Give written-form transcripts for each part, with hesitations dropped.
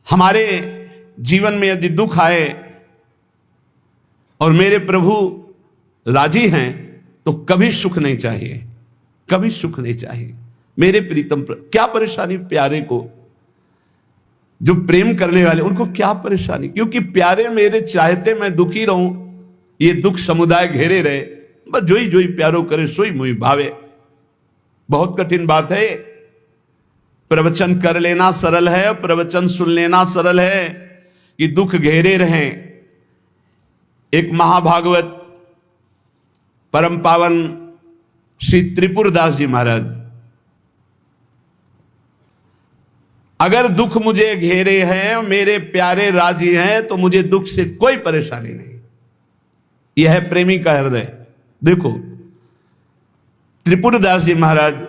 हमारे जीवन में यदि दुख आए और मेरे प्रभु राजी हैं तो कभी सुख नहीं चाहिए, कभी सुख नहीं चाहिए। मेरे प्रीतम क्या परेशानी प्यारे को, जो प्रेम करने वाले उनको क्या परेशानी, क्योंकि प्यारे मेरे चाहते मैं दुखी रहूं, ये दुख समुदाय घेरे रहे, बस जोई जोई प्यारो करे सोई मुई भावे। बहुत कठिन बात है। प्रवचन कर लेना सरल है, प्रवचन सुन लेना सरल है, कि दुख घेरे रहें। एक महाभागवत परम पावन श्री त्रिपुरदास जी महाराज, अगर दुख मुझे घेरे हैं, मेरे प्यारे राजी हैं, तो मुझे दुख से कोई परेशानी नहीं। यह है प्रेमी का हृदय। देखो त्रिपुरदास जी महाराज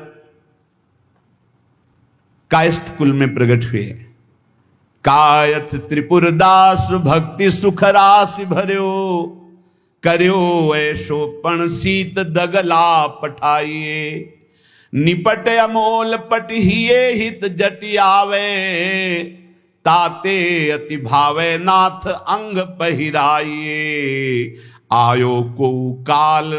कायस्थ कुल में प्रकट हुए। कायथ त्रिपुरदास भक्ति सुख राशि भर्यो, कर्यो ऐशो पण सीत दगला पठाइए। निपट अमोल पटहिए हित जटियावे, ताते अति भावे नाथ अंग पहिराइए। आयो को काल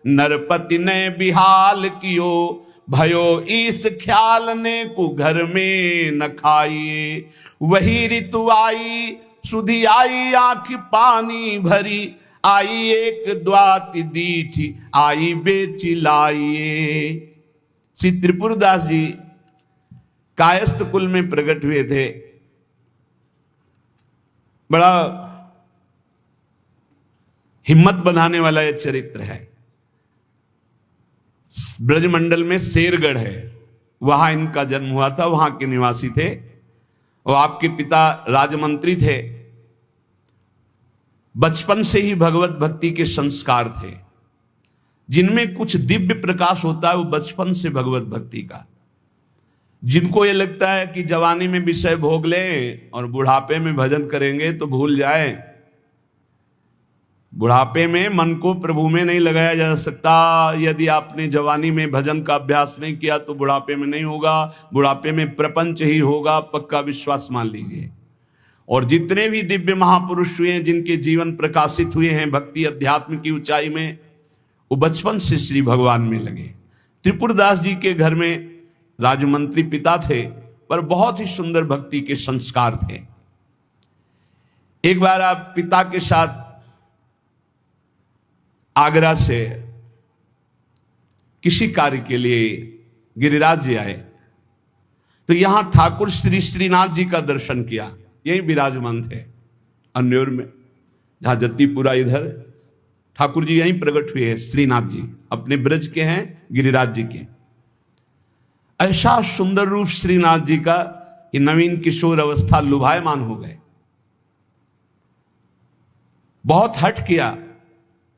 नरपति ने बिहाल कियो, भयो ईस ख्याल ने को घर में न खाइए। वही ऋतु आई सुधी आई आंख पानी भरी, आई एक द्वाति दीठी आई बेची लाइए। श्री त्रिपुरदास जी कायस्थ कुल में प्रकट हुए थे। बड़ा हिम्मत बनाने वाला यह चरित्र है। ब्रजमंडल में शेरगढ़ है, वहां इनका जन्म हुआ था, वहां के निवासी थे और आपके पिता राजमंत्री थे। बचपन से ही भगवत भक्ति के संस्कार थे। जिनमें कुछ दिव्य प्रकाश होता है वो बचपन से भगवत भक्ति का। जिनको ये लगता है कि जवानी में विषय भोग लें और बुढ़ापे में भजन करेंगे तो भूल जाए। बुढ़ापे में मन को प्रभु में नहीं लगाया जा सकता। यदि आपने जवानी में भजन का अभ्यास नहीं किया तो बुढ़ापे में नहीं होगा, बुढ़ापे में प्रपंच ही होगा, पक्का विश्वास मान लीजिए। और जितने भी दिव्य महापुरुष हुए हैं, जिनके जीवन प्रकाशित हुए हैं भक्ति अध्यात्म की ऊंचाई में, वो बचपन से श्री भगवान में लगे। त्रिपुरदास जी के घर में राजमंत्री पिता थे, पर बहुत ही सुंदर भक्ति के संस्कार थे। एक बार आप पिता के साथ आगरा से किसी कार्य के लिए गिरिराज जी आए, तो यहां ठाकुर श्री श्रीनाथ जी का दर्शन किया। यही विराजमान थे अन्योर में, जहां जत्तीपुरा इधर ठाकुर जी यहीं प्रकट हुए हैं। श्रीनाथ जी अपने ब्रज के हैं, गिरिराज जी के। ऐसा सुंदर रूप श्रीनाथ जी का कि नवीन किशोर अवस्था लुभायमान हो गए। बहुत हट किया,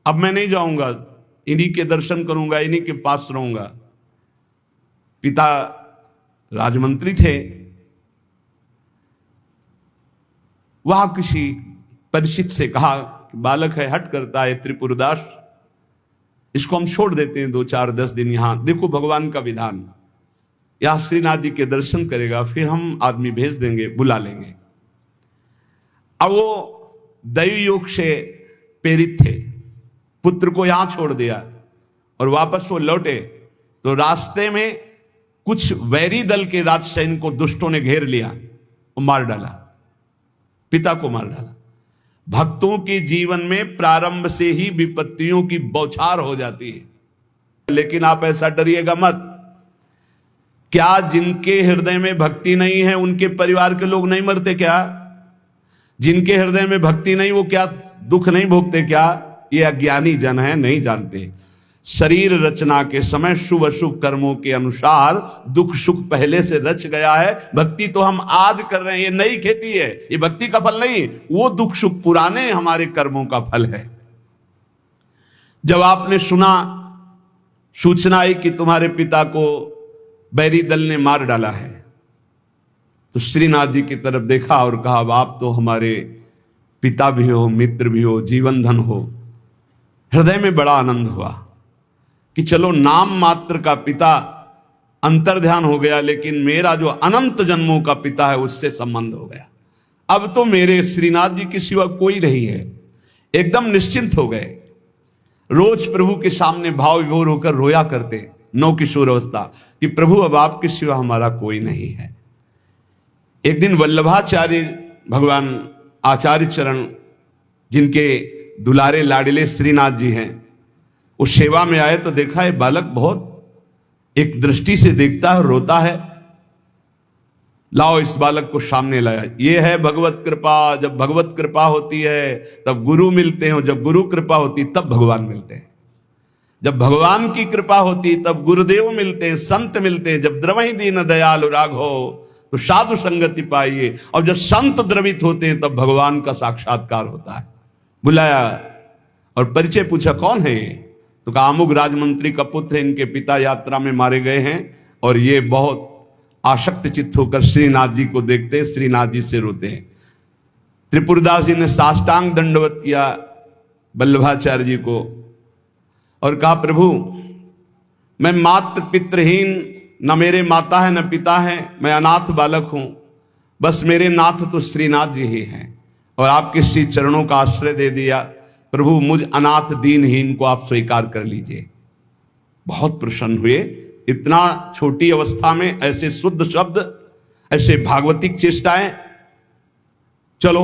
अब मैं नहीं जाऊंगा, इन्हीं के दर्शन करूंगा, इन्हीं के पास रहूंगा। पिता राजमंत्री थे। वहां किसी परिचित से कहा, बालक है, हट करता है त्रिपुरदास, इसको हम छोड़ देते हैं 2-4-10 दिन यहां। देखो भगवान का विधान, यहां श्रीनाथ जी के दर्शन करेगा, फिर हम आदमी भेज देंगे, बुला लेंगे। अब वो दैवी योग से प्रेरित थे, पुत्र को यहां छोड़ दिया और वापस वो लौटे तो रास्ते में कुछ वैरी दल के राज सैनिकों दुष्टों ने घेर लिया और मार डाला, पिता को मार डाला। भक्तों के जीवन में प्रारंभ से ही विपत्तियों की बौछार हो जाती है, लेकिन आप ऐसा डरिएगा मत। क्या जिनके हृदय में भक्ति नहीं है उनके परिवार के लोग नहीं मरते क्या? जिनके हृदय में भक्ति नहीं वो क्या दुख नहीं भोगते क्या? ये अज्ञानी जन है, नहीं जानते। शरीर रचना के समय शुभ अशुभ कर्मों के अनुसार दुख सुख पहले से रच गया है। भक्ति तो हम आज कर रहे हैं, ये नई खेती है, ये भक्ति का फल नहीं। वो दुख सुख पुराने हमारे कर्मों का फल है। जब आपने सुना, सूचना आई कि तुम्हारे पिता को बैरी दल ने मार डाला है, तो श्रीनाथ जी की तरफ देखा और कहा, आप तो हमारे पिता भी हो, मित्र भी हो, जीवन धन हो। हृदय में बड़ा आनंद हुआ कि चलो नाम मात्र का पिता अंतर्ध्यान हो गया, लेकिन मेरा जो अनंत जन्मों का पिता है उससे संबंध हो गया। अब तो मेरे श्रीनाथ जी के सिवा कोई नहीं है। एकदम निश्चिंत हो गए। रोज प्रभु के सामने भाव विभोर होकर रोया करते, नौ किशोर अवस्था, कि प्रभु अब आपके सिवा हमारा कोई नहीं है। एक दिन वल्लभाचार्य भगवान आचार्य चरण, जिनके दुलारे लाडिले श्रीनाथ जी हैं, उस सेवा में आए तो देखा है बालक बहुत एक दृष्टि से देखता है और रोता है। लाओ इस बालक को सामने लाया। ये है भगवत कृपा। जब भगवत कृपा होती है तब गुरु मिलते हैं, जब गुरु कृपा होती तब भगवान मिलते हैं। जब भगवान की कृपा होती तब गुरुदेव मिलते हैं, संत मिलते हैं। जब द्रवहि दीन दयालु राघो तो साधु संगति पाइए। और जब संत द्रवित होते हैं तब भगवान का साक्षात्कार होता है। बुलाया और परिचय पूछा, कौन है ये? तो कहा अमुक राजमंत्री का पुत्र है, इनके पिता यात्रा में मारे गए हैं और ये बहुत आसक्त चित्त होकर श्रीनाथ जी को देखते, श्रीनाथ जी से रोते हैं। त्रिपुरदास जी ने साष्टांग दंडवत किया वल्लभाचार्य जी को और कहा, प्रभु मैं मात्र पितृहीन, न मेरे माता है न पिता है, मैं अनाथ बालक हूं। बस मेरे नाथ तो श्रीनाथ जी ही हैं और आपके श्री चरणों का आश्रय दे दिया। प्रभु मुझ अनाथ दीनहीन को आप स्वीकार कर लीजिए। बहुत प्रसन्न हुए। इतना छोटी अवस्था में ऐसे शुद्ध शब्द, ऐसे भागवतिक चेष्टाएं। चलो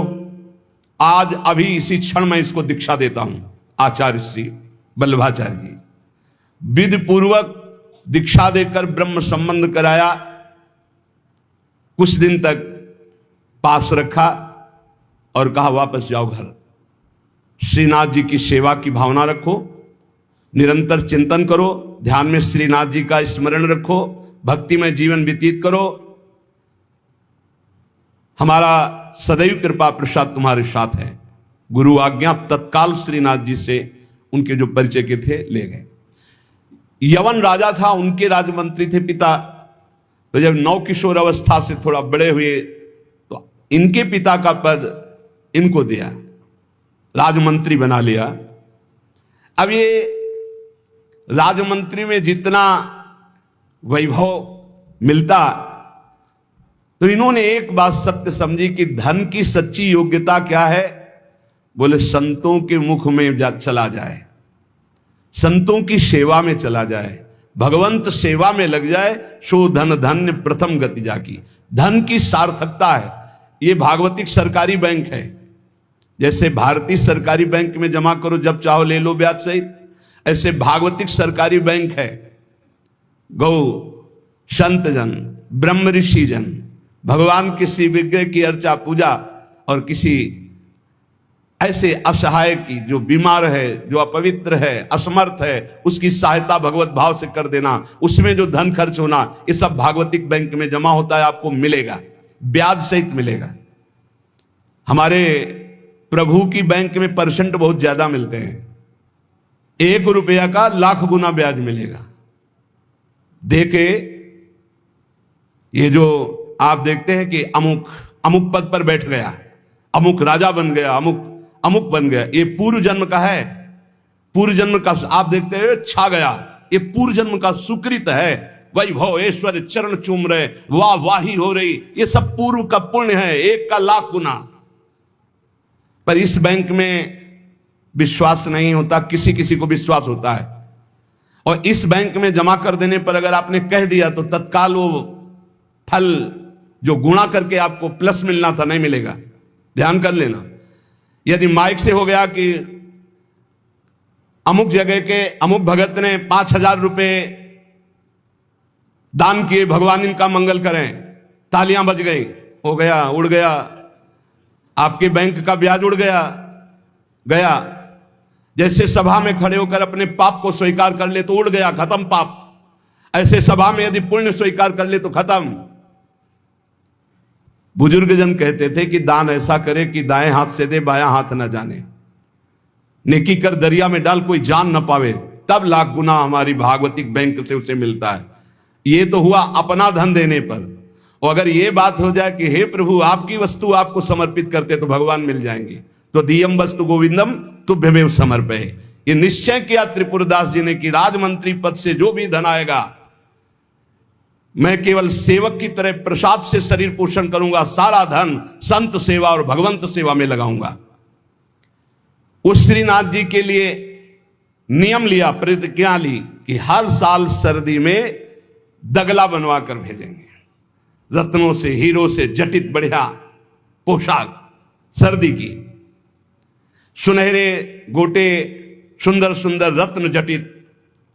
आज अभी इसी क्षण मैं इसको दीक्षा देता हूं। आचार्य श्री वल्लभाचार्य जी विधि पूर्वक दीक्षा देकर ब्रह्म संबंध कराया। कुछ दिन तक पास रखा और कहा वापस जाओ घर। श्रीनाथ जी की सेवा की भावना रखो, निरंतर चिंतन करो, ध्यान में श्रीनाथ जी का स्मरण रखो, भक्ति में जीवन व्यतीत करो। हमारा सदैव कृपा प्रसाद तुम्हारे साथ है। गुरु आज्ञा तत्काल श्रीनाथ जी से उनके जो परिचय के थे ले गए। यवन राजा था, उनके राजमंत्री थे पिता। तो जब नौ किशोर अवस्था से थोड़ा बड़े हुए तो इनके पिता का पद इनको दिया, राजमंत्री बना लिया। अब ये राजमंत्री में जितना वैभव मिलता, तो इन्होंने एक बात सत्य समझी कि धन की सच्ची योग्यता क्या है। बोले संतों के मुख में चला जाए, संतों की सेवा में चला जाए, भगवंत सेवा में लग जाए, सो धन धन्य प्रथम गति जाकी। धन की सार्थकता है। ये भागवतिक सरकारी बैंक है। जैसे भारतीय सरकारी बैंक में जमा करो, जब चाहो ले लो ब्याज सहित, ऐसे भागवतिक सरकारी बैंक है। गौ संत जन, ब्रह्म ऋषि जन, भगवान किसी विग्रह की अर्चा पूजा और किसी ऐसे असहाय की, जो बीमार है, जो अपवित्र है, असमर्थ है, उसकी सहायता भगवत भाव से कर देना, उसमें जो धन खर्च होना, ये सब भागवतिक बैंक में जमा होता है। आपको मिलेगा, ब्याज सहित मिलेगा। हमारे प्रभु की बैंक में परसेंट बहुत ज्यादा मिलते हैं। 1 रुपया का लाख गुना ब्याज मिलेगा। देखे ये जो आप देखते हैं कि अमुक अमुक पद पर बैठ गया, अमुक राजा बन गया, अमुक अमुक बन गया, ये पूर्व जन्म का है। पूर्व जन्म का आप देखते हैं छा गया, ये पूर्व जन्म का सुकृत है। वैभव ऐश्वर्य चरण चूम रहे, वाह वाही हो रही, ये सब पूर्व का पुण्य है, 1 का लाख गुना। पर इस बैंक में विश्वास नहीं होता, किसी किसी को विश्वास होता है। और इस बैंक में जमा कर देने पर अगर आपने कह दिया तो तत्काल वो फल जो गुणा करके आपको प्लस मिलना था नहीं मिलेगा। ध्यान कर लेना। यदि माइक से हो गया कि अमुक जगह के अमुक भगत ने 5,000 रुपए दान किए, भगवान इनका मंगल करें, तालियां बज गई, हो गया, उड़ गया, आपके बैंक का ब्याज उड़ गया। जैसे सभा में खड़े होकर अपने पाप को स्वीकार कर ले तो उड़ गया, खत्म पाप। ऐसे सभा में यदि पुण्य स्वीकार कर ले तो खत्म। बुजुर्ग जन कहते थे कि दान ऐसा करे कि दाएं हाथ से दे, बायां हाथ न जाने। नेकी कर दरिया में डाल, कोई जान न पावे, तब लाख गुना हमारी भागवतिक बैंक से उसे मिलता है। ये तो हुआ अपना धन देने पर। और अगर ये बात हो जाए कि हे प्रभु आपकी वस्तु आपको समर्पित करते तो भगवान मिल जाएंगे, तो दियम वस्तु गोविंदम तुभ्यमेव समर्पये। ये निश्चय किया त्रिपुरदास जी ने कि राजमंत्री पद से जो भी धन आएगा मैं केवल सेवक की तरह प्रसाद से शरीर पोषण करूंगा, सारा धन संत सेवा और भगवंत सेवा में लगाऊंगा। उस श्रीनाथ जी के लिए नियम लिया, प्रतिज्ञा ली कि हर साल सर्दी में दगला बनवा कर भेजेंगे, रत्नों से हीरो से जटित बढ़िया पोशाक सर्दी की, सुनहरे गोटे सुंदर सुंदर रत्न जटित।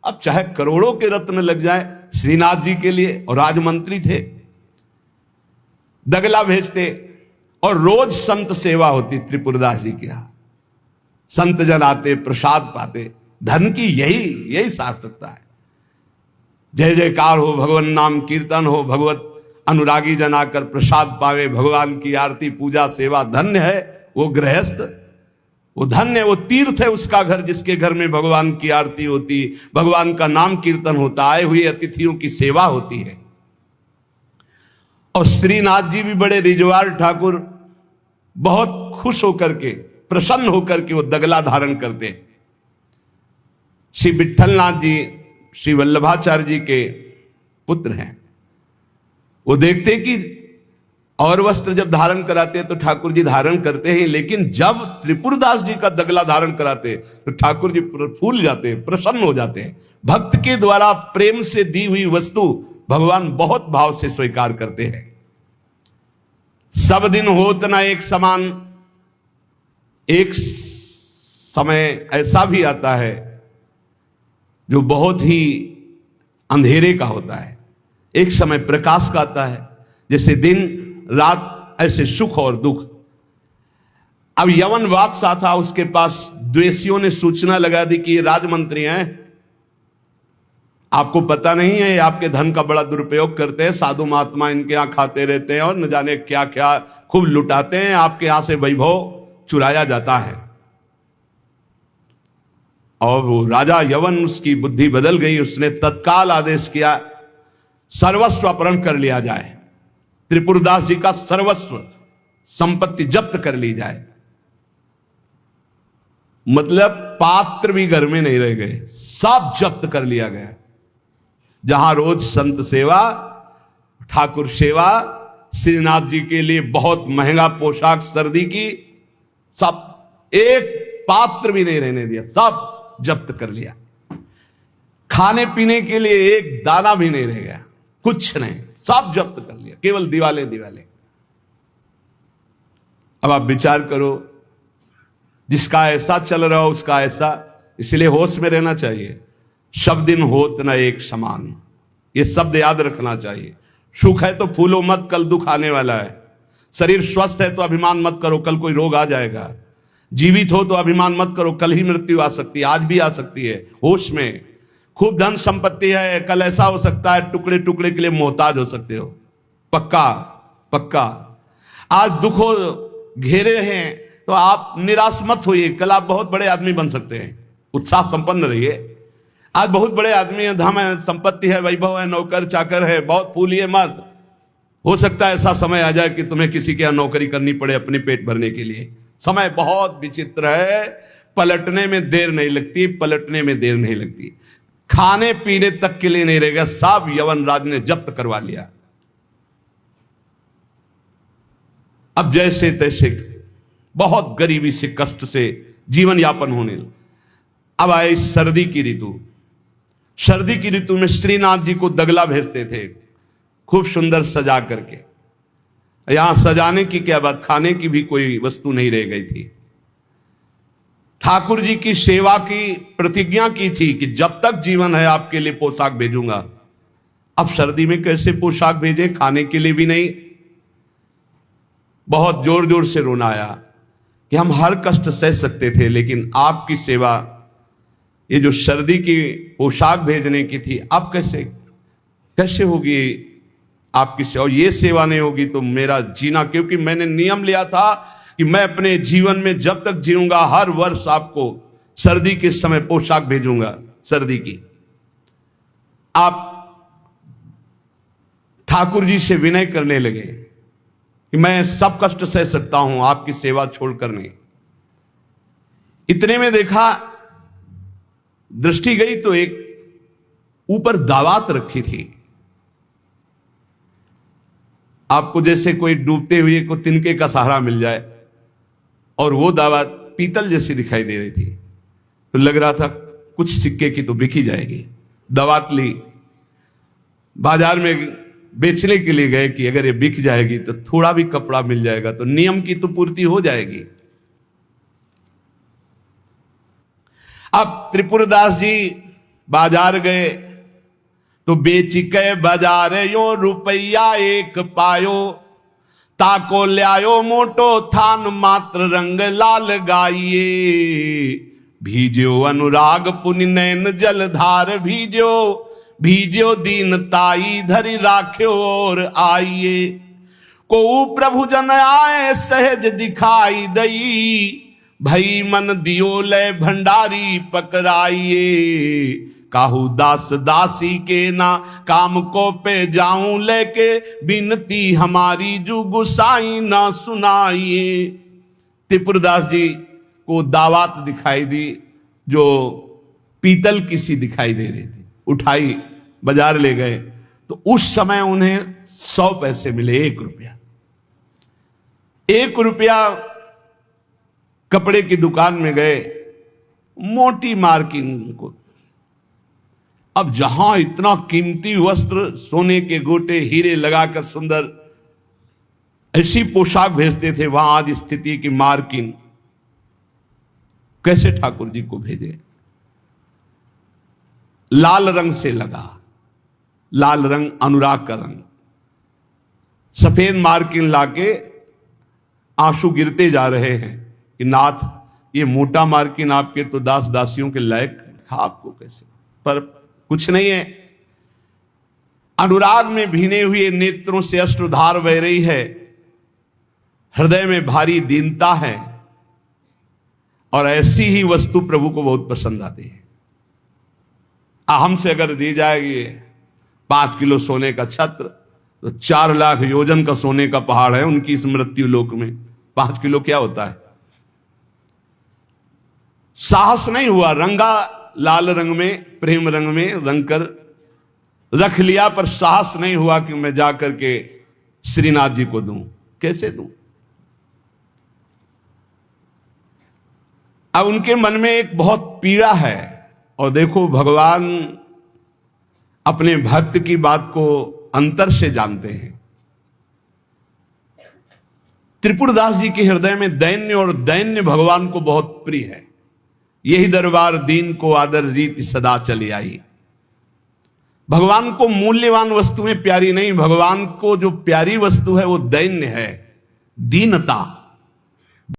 अब चाहे करोड़ों के रत्न लग जाए श्रीनाथ जी के लिए, और राजमंत्री थे, दगला भेजते और रोज संत सेवा होती त्रिपुरदास जी के यहां। संत जन आते, प्रसाद पाते। धन की यही सार्थकता है। जय जयकार हो, भगवान नाम कीर्तन हो, भगवत अनुरागी जन आकर प्रसाद पावे, भगवान की आरती पूजा सेवा। धन्य है वो गृहस्थ, वो धन्य, वो तीर्थ है उसका घर जिसके घर में भगवान की आरती होती, भगवान का नाम कीर्तन होता, आए हुए अतिथियों की सेवा होती है। और श्रीनाथ जी भी बड़े रिजवार ठाकुर, बहुत खुश होकर के, प्रसन्न होकर के वो दगला धारण करते। श्री विट्ठलनाथ जी श्री वल्लभाचार्य जी के पुत्र हैं। वो देखते कि और वस्त्र जब धारण कराते हैं तो ठाकुर जी धारण करते हैं, लेकिन जब त्रिपुरदास जी का दगला धारण कराते तो ठाकुर जी फूल जाते हैं, प्रसन्न हो जाते हैं। भक्त के द्वारा प्रेम से दी हुई वस्तु भगवान बहुत भाव से स्वीकार करते हैं। सब दिन होत न एक समान, एक समय ऐसा भी आता है जो बहुत ही अंधेरे का होता है, एक समय प्रकाश का आता है। जैसे दिन रात ऐसे सुख और दुख। अब यवन बादशाह था, उसके पास द्वेषियों ने सूचना लगा दी कि ये राजमंत्री हैं, आपको पता नहीं है, ये आपके धन का बड़ा दुरुपयोग करते हैं, साधु महात्मा इनके यहां खाते रहते हैं और न जाने क्या क्या खूब लुटाते हैं, आपके यहां से वैभव चुराया जाता है। और वो राजा यवन, उसकी बुद्धि बदल गई, उसने तत्काल आदेश किया सर्वस्व अपहरण कर लिया जाए, त्रिपुरदास जी का सर्वस्व संपत्ति जब्त कर ली जाए। मतलब पात्र भी घर में नहीं रह गए, सब जब्त कर लिया गया। जहां रोज संत सेवा, ठाकुर सेवा, श्रीनाथ जी के लिए बहुत महंगा पोशाक सर्दी की, सब एक पात्र भी नहीं रहने दिया, सब जब्त कर लिया। खाने पीने के लिए एक दाना भी नहीं रह गया, कुछ नहीं, सब जब्त कर लिया, केवल दिवाले दिवाले। अब आप विचार करो, जिसका ऐसा चल रहा हो उसका ऐसा, इसलिए होश में रहना चाहिए। सब दिन होत न एक समान, ये शब्द याद रखना चाहिए। सुख है तो फूलो मत, कल दुख आने वाला है। शरीर स्वस्थ है तो अभिमान मत करो, कल कोई रोग आ जाएगा। जीवित हो तो अभिमान मत करो, कल ही मृत्यु आ सकती है, आज भी आ सकती है। होश में। खूब धन संपत्ति है, कल ऐसा हो सकता है टुकड़े टुकड़े के लिए मोहताज हो सकते हो। पक्का पक्का। आज दुखों घेरे हैं तो आप निराश मत होइए, कल आप बहुत बड़े आदमी बन सकते हैं। उत्साह संपन्न रहिए। आज बहुत बड़े आदमी है, धन है, संपत्ति है, वैभव है, नौकर चाकर है, बहुत फूलिए मत। हो सकता है ऐसा समय आ जाए कि तुम्हें किसी के यहां नौकरी करनी पड़े अपने पेट भरने के लिए। समय बहुत विचित्र है, पलटने में देर नहीं लगती, पलटने में देर नहीं लगती। खाने पीने तक के लिए नहीं रहेगा, सब यवन राज ने जब्त करवा लिया। अब जैसे तैसे बहुत गरीबी से, कष्ट से जीवन यापन होने लगा। अब आए सर्दी की ऋतु। सर्दी की ऋतु में श्रीनाथ जी को दगला भेजते थे, खूब सुंदर सजा करके। यहां सजाने की क्या बात, खाने की भी कोई वस्तु नहीं रह गई थी। ठाकुर जी की सेवा की प्रतिज्ञा की थी कि जब तक जीवन है आपके लिए पोशाक भेजूंगा। अब सर्दी में कैसे पोशाक भेजे, खाने के लिए भी नहीं। बहुत जोर जोर से रोना आया कि हम हर कष्ट सह सकते थे, लेकिन आपकी सेवा, ये जो सर्दी की पोशाक भेजने की थी, अब कैसे होगी आपकी सेवा। और ये सेवा नहीं होगी तो मेरा जीना, क्योंकि मैंने नियम लिया था कि मैं अपने जीवन में जब तक जीऊंगा हर वर्ष आपको सर्दी के समय पोशाक भेजूंगा सर्दी की। आप ठाकुर जी से विनय करने लगे कि मैं सब कष्ट सह सकता हूं, आपकी सेवा छोड़कर नहीं। इतने में देखा, दृष्टि गई तो एक ऊपर दावात रखी थी। आपको जैसे कोई डूबते हुए को तिनके का सहारा मिल जाए, और वो दावत पीतल जैसी दिखाई दे रही थी, तो लग रहा था कुछ सिक्के की तो बिकी जाएगी। दावत ली, बाजार में बेचने के लिए गए कि अगर ये बिक जाएगी तो थोड़ा भी कपड़ा मिल जाएगा तो नियम की तो पूर्ति हो जाएगी। अब त्रिपुरदास जी बाजार गए तो बेच के बाजार यो रुपया एक पायो, ताको ल्यायो मोटो थान मात्र रंग लाल गाइए, भीजो अनुराग पुनि नैन जलधार भीजो, भीजो दीनताई धरि राख्यो और आइए, को प्रभु जन आए सहज दिखाई दई, भई मन दियो ले भंडारी पकड़ाइए, काहू दास दासी के ना काम को पे जाऊं लेके, बिनती हमारी जो गुसाई ना सुनाइए। त्रिपुरदास जी को दावत दिखाई दी जो पीतल की सी दिखाई दे रही थी, उठाई बाजार ले गए तो उस समय उन्हें 100 पैसे मिले, 1 रुपया। 1 रुपया कपड़े की दुकान में गए, मोटी मार्किंग को। अब जहां इतना कीमती वस्त्र, सोने के गोटे हीरे लगाकर सुंदर ऐसी पोशाक भेजते थे, वहां आज स्थिति की मार्किंग कैसे ठाकुर जी को भेजे। लाल रंग से लगा, लाल रंग अनुराग का रंग, सफेद मार्किंग लाके आंसू गिरते जा रहे हैं कि नाथ ये मोटा मार्किन आपके तो दास दासियों के लायक था, आपको कैसे, पर कुछ नहीं है। अनुराग में भीने हुए नेत्रों से अश्रुधार बह रही है, हृदय में भारी दीनता है, और ऐसी ही वस्तु प्रभु को बहुत पसंद आती है। हमसे अगर दी जाएगी 5 किलो सोने का छत्र, तो 4 लाख योजन का सोने का पहाड़ है उनकी इस मृत्यु लोक में। 5 किलो क्या होता है। साहस नहीं हुआ, रंगा लाल रंग में, प्रेम रंग में रंग कर रख लिया, पर साहस नहीं हुआ कि मैं जाकर के श्रीनाथ जी को दूं। कैसे दूं। अब उनके मन में एक बहुत पीड़ा है, और देखो भगवान अपने भक्त की बात को अंतर से जानते हैं। त्रिपुरदास जी के हृदय में दैन्य, और दैन्य भगवान को बहुत प्रिय है। यही दरबार दीन को आदर रीति सदा चली आई। भगवान को मूल्यवान वस्तुएं प्यारी नहीं, भगवान को जो प्यारी वस्तु है वो दैन्य है, दीनता।